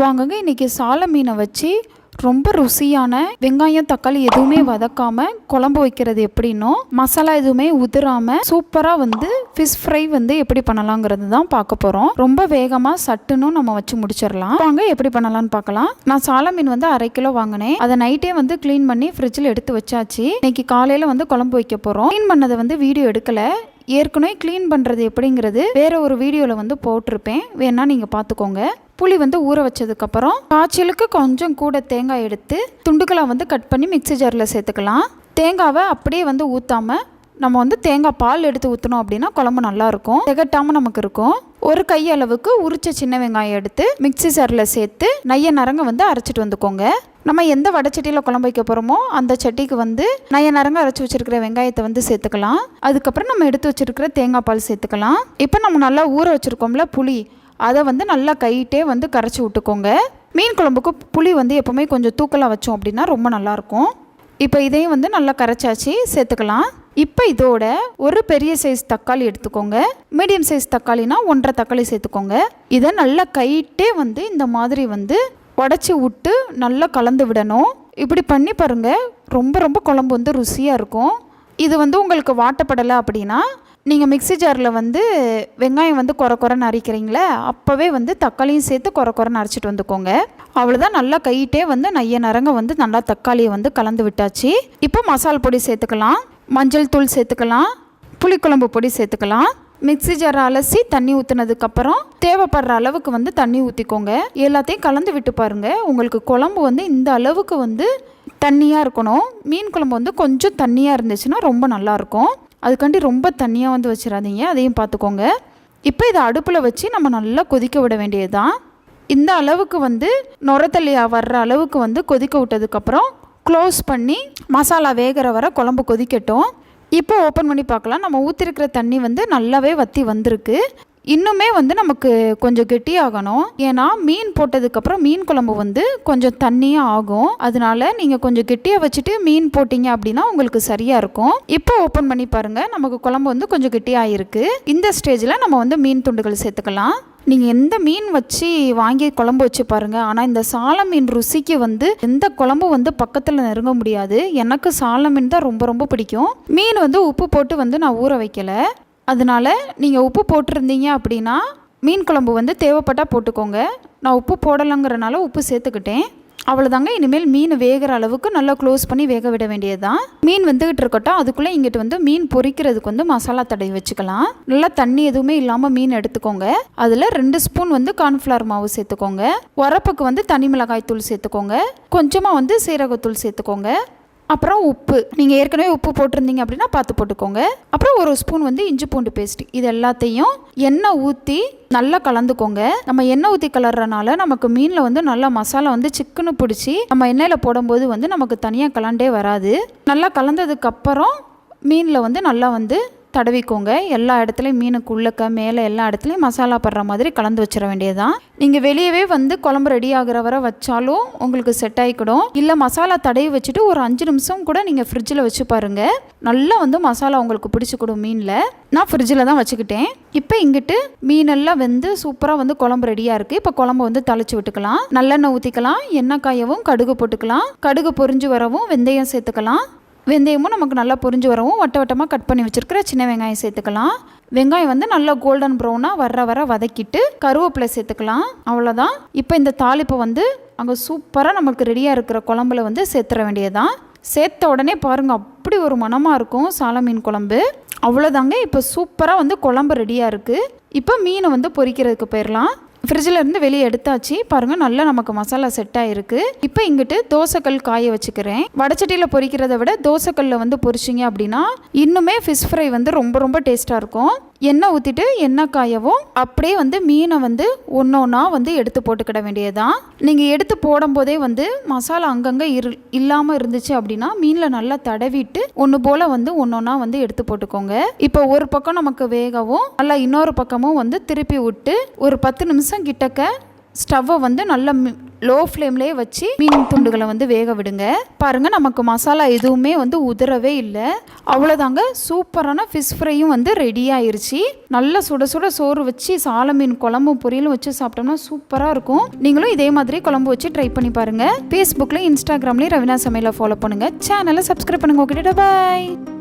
வாங்கங்க இன்றைக்கி சால மீனை வச்சு ரொம்ப ருசியான வெங்காயம் தக்காளி எதுவுமே வதக்காமல் குழம்பு வைக்கிறது எப்படின்னும் மசாலா எதுவுமே உதிராமல் சூப்பராக ஃபிஷ் ஃப்ரை எப்படி பண்ணலாங்கிறது தான் பார்க்க போகிறோம். ரொம்ப வேகமாக சட்டுன்னு நம்ம வச்சு முடிச்சிடலாம். வாங்க எப்படி பண்ணலான்னு பார்க்கலாம். நான் சால மீன் 1/2 கிலோ வாங்கினேன். அதை நைட்டே க்ளீன் பண்ணி ஃப்ரிட்ஜில் எடுத்து வச்சாச்சு. இன்னைக்கு காலையில் குழம்பு வைக்க போகிறோம். க்ளீன் பண்ணதை வீடியோ எடுக்கலை. ஏற்கனவே க்ளீன் பண்ணுறது எப்படிங்கிறது வேறு ஒரு வீடியோவில் போட்டிருப்பேன், வேணா நீங்கள் பார்த்துக்கோங்க. புளி ஊற வச்சதுக்கப்புறம் காய்ச்சலுக்கு கொஞ்சம் கூட தேங்காய் எடுத்து துண்டுகளாக கட் பண்ணி மிக்ஸி ஜாரில் சேர்த்துக்கலாம். தேங்காவை அப்படியே ஊற்றாமல் நம்ம தேங்காய் பால் எடுத்து ஊற்றணும் அப்படின்னா குழம்பு நல்லாயிருக்கும், திகட்டாமல் நமக்கு இருக்கும். ஒரு கையளவுக்கு உரிச்ச சின்ன வெங்காயம் எடுத்து மிக்ஸி ஜாரில் சேர்த்து நைய நரங்க அரைச்சிட்டு வந்துக்கோங்க. நம்ம எந்த வடைச்சட்டியில் குழம்பு வைக்க போகிறோமோ அந்த சட்டிக்கு நைய நரங்க அரைச்சி வச்சுருக்கிற வெங்காயத்தை சேர்த்துக்கலாம். அதுக்கப்புறம் நம்ம எடுத்து வச்சுருக்கிற தேங்காய் பால் சேர்த்துக்கலாம். இப்போ நம்ம நல்லா ஊற வச்சுருக்கோம்ல புளி, அதை நல்லா கையிட்டே கரைச்சி விட்டுக்கோங்க. மீன் குழம்புக்கு புளி எப்போவுமே கொஞ்சம் தூக்கலாக வச்சோம் அப்படின்னா ரொம்ப நல்லாயிருக்கும். இப்போ இதையும் நல்லா கரைச்சாச்சு, சேர்த்துக்கலாம். இப்போ இதோட ஒரு பெரிய சைஸ் தக்காளி எடுத்துக்கோங்க. மீடியம் சைஸ் தக்காளினா 1.5 தக்காளி சேர்த்துக்கோங்க. இதை நல்லா கையிட்டே இந்த மாதிரி உடச்சி விட்டு நல்லா கலந்து விடணும். இப்படி பண்ணி பாருங்கள், ரொம்ப ரொம்ப குழம்பு ருசியாக இருக்கும். இது உங்களுக்கு வாட்டப்படலை அப்படின்னா நீங்கள் மிக்ஸி ஜாரில் வெங்காயம் குறைன்னு அரைக்கிறீங்களே, அப்போவே தக்காளியும் சேர்த்து குறைன்னு அரைச்சிட்டு வந்துக்கோங்க. அவ்வளோதான். நல்லா கையிட்டே நைய நரங்க நல்லா தக்காளியை கலந்து விட்டாச்சு. இப்போ மசால் பொடி சேர்த்துக்கலாம், மஞ்சள் தூள் சேர்த்துக்கலாம், புளிக்குழம்பு பொடி சேர்த்துக்கலாம். மிக்ஸி ஜாரை அலசி தண்ணி ஊற்றுனதுக்கப்புறம் தேவைப்படுற அளவுக்கு தண்ணி ஊற்றிக்கோங்க. எல்லாத்தையும் கலந்து விட்டு பாருங்கள். உங்களுக்கு குழம்பு இந்த அளவுக்கு தண்ணியாக இருக்கணும். மீன் குழம்பு கொஞ்சம் தண்ணியாக இருந்துச்சுன்னா ரொம்ப நல்லாயிருக்கும். அதுக்காண்டி ரொம்ப தண்ணியாக வச்சிடாதீங்க, அதையும் பார்த்துக்கோங்க. இப்போ இதை அடுப்பில் வச்சு நம்ம நல்லா கொதிக்க விட வேண்டியது தான். இந்த அளவுக்கு நுரத்தள்ளியாக வர்ற அளவுக்கு கொதிக்க விட்டதுக்கப்புறம் க்ளோஸ் பண்ணி மசாலா வேகிற வர குழம்பு கொதிக்கட்டும். இப்போ ஓப்பன் பண்ணி பார்க்கலாம். நம்ம ஊற்றிருக்கிற தண்ணி நல்லாவே வற்றி வந்திருக்கு. இன்னுமே நமக்கு கொஞ்சம் கெட்டியாகணும். ஏன்னா மீன் போட்டதுக்கப்புறம் மீன் குழம்பு கொஞ்சம் தண்ணியாக ஆகும். அதனால நீங்கள் கொஞ்சம் கெட்டியாக வச்சுட்டு மீன் போட்டிங்க அப்படின்னா உங்களுக்கு சரியாக இருக்கும். இப்போ ஓப்பன் பண்ணி பாருங்கள், நமக்கு குழம்பு கொஞ்சம் கெட்டியாக இருக்குது. இந்த ஸ்டேஜில் நம்ம மீன் துண்டுகள் சேர்த்துக்கலாம். நீங்கள் எந்த மீன் வச்சு வாங்கி குழம்பு வச்சு பாருங்கள், ஆனால் இந்த சால மீன் ருசிக்கு எந்த குழம்பு பக்கத்தில் நெருங்க முடியாது. எனக்கு சால மீன் தான் ரொம்ப ரொம்ப பிடிக்கும். மீன் உப்பு போட்டு நான் ஊற வைக்கலை. அதனால் நீங்கள் உப்பு போட்டிருந்தீங்க அப்படின்னா மீன் குழம்பு தேவைப்பட்டால் போட்டுக்கோங்க. நான் உப்பு போடலைங்கிறனால உப்பு சேர்த்துக்கிட்டேன். அவ்வளோதாங்க. இனிமேல் மீன் வேகிற அளவுக்கு நல்லா க்ளோஸ் பண்ணி வேக விட வேண்டியது தான். மீன் வெந்துக்கிட்டு இருக்கட்டும். அதுக்குள்ளே இங்கிட்டு மீன் பொரிக்கிறதுக்கு மசாலா தடவி வச்சுக்கலாம். நல்லா தண்ணி எதுவுமே இல்லாமல் மீன் எடுத்துக்கோங்க. அதில் 2 ஸ்பூன் கார்ன்ஃப்ளவர் மாவு சேர்த்துக்கோங்க. உரப்புக்கு தனி மிளகாய் தூள் சேர்த்துக்கோங்க. கொஞ்சமாக சீரகத்தூள் சேர்த்துக்கோங்க. அப்புறம் உப்பு, நீங்கள் ஏற்கனவே உப்பு போட்டிருந்தீங்க அப்படின்னா பார்த்து போட்டுக்கோங்க. அப்புறம் 1 ஸ்பூன் இஞ்சி பூண்டு பேஸ்ட். இது எல்லாத்தையும் எண்ணெய் ஊற்றி நல்லா கலந்துக்கோங்க. நம்ம எண்ணெய் ஊற்றி கலர்றனால நமக்கு மீனில் நல்லா மசாலா சிக்குன்னு பிடிச்சி நம்ம எண்ணெயில் போடும்போது நமக்கு தனியாக கலண்டே வராது. நல்லா கலந்ததுக்கப்புறம் மீனில் நல்லா தடவிக்கோங்க. எல்லா இடத்துலையும் மீனுக்கு உள்ளக்க மேலே எல்லா இடத்துலையும் மசாலா படுற மாதிரி கலந்து வச்சிட வேண்டியதுதான். நீங்கள் வெளியவே குழம்பு ரெடி ஆகிற வரை வச்சாலும் உங்களுக்கு செட் ஆகிக்கிடும். இல்லை மசாலா தடவி வச்சுட்டு ஒரு 5 நிமிஷம் கூட நீங்கள் ஃப்ரிட்ஜில் வச்சு பாருங்கள். நல்லா மசாலா உங்களுக்கு பிடிச்சிக்கிடும் மீனில். நான் ஃப்ரிட்ஜில் தான் வச்சுக்கிட்டேன். இப்போ இங்கிட்டு மீனெல்லாம் சூப்பராக குழம்பு ரெடியாக இருக்குது. இப்போ குழம்பு தாளித்து விட்டுக்கலாம். நல்லெண்ணெய் ஊற்றிக்கலாம். எண்ணெய் காயவும் கடுகு போட்டுக்கலாம். கடுகு பொரிஞ்சு வரவும் வெந்தயம் சேர்த்துக்கலாம். வெந்தயமும் நமக்கு நல்லா பொரிஞ்சு வரவும் வட்ட வட்டமாக கட் பண்ணி வச்சுருக்கிற சின்ன வெங்காயம் சேர்த்துக்கலாம். வெங்காயம் நல்லா கோல்டன் ப்ரௌனாக வர வதக்கிட்டு கருவேப்பிலை சேர்த்துக்கலாம். அவ்வளோதான். இப்போ இந்த தாளிப்பை அங்கே சூப்பராக நமக்கு ரெடியாக இருக்கிற குழம்புல சேர்த்துற வேண்டியதுதான். சேர்த்த உடனே பாருங்கள், அப்படி ஒரு மணமாக இருக்கும் சால மீன் குழம்பு. அவ்வளோதாங்க. இப்போ சூப்பராக குழம்பு ரெடியாக இருக்குது. இப்போ மீனை பொரிக்கிறதுக்கு போயிடலாம். ஃப்ரிட்ஜில் இருந்து வெளியே எடுத்தாச்சு. பாருங்கள், நல்லா நமக்கு மசாலா செட் ஆகிருக்கு. இப்போ இங்கிட்டு தோசைக்கல் காய வச்சுக்கிறேன். வடச்சட்டியில் பொரிக்கிறத விட தோசைக்கல்லில் பொரிச்சிங்க அப்படின்னா இன்னுமே ஃபிஷ் ஃப்ரை ரொம்ப ரொம்ப டேஸ்ட்டாக இருக்கும். எண்ணெய் ஊற்றிட்டு எண்ணெய் காயவும் அப்படியே மீனை ஒன்று ஒன்றா எடுத்து போட்டுக்கிட வேண்டியதுதான். நீங்கள் எடுத்து போடும்போதே மசாலா அங்கங்கே இல்லாமல் இருந்துச்சு அப்படின்னா மீனில் நல்லா தடவிட்டு ஒன்று போல் ஒன்று ஒன்றா எடுத்து போட்டுக்கோங்க. இப்போ ஒரு பக்கம் நமக்கு வேகவும் நல்லா இன்னொரு பக்கமும் திருப்பி விட்டு ஒரு 10 நிமிஷம் கிட்டக்க ஸ்டவ்வை நல்லா லோ ஃப்ளேம்லேயே வச்சு மீன் துண்டுகளை வந்து வேக விடுங்க. பாருங்கள், நமக்கு மசாலா எதுவுமே வந்து உதிரவே இல்லை. அவ்வளோதாங்க, சூப்பரான ஃபிஷ் ஃப்ரையும் வந்து ரெடி ஆயிருச்சு. நல்லா சுட சுட சோறு வச்சு சால மீன் குழம்பும் பொரியலும் வச்சு சாப்பிட்டோம்னா சூப்பராக இருக்கும். நீங்களும் இதே மாதிரி குழம்பு வச்சு ட்ரை பண்ணி பாருங்கள். ஃபேஸ்புக்கில், இன்ஸ்டாகிராம்லேயும் ரவினா சமையலை ஃபாலோ பண்ணுங்கள். சேனலை சப்ஸ்கிரைப் பண்ணுங்க. ஓகே, பாய்.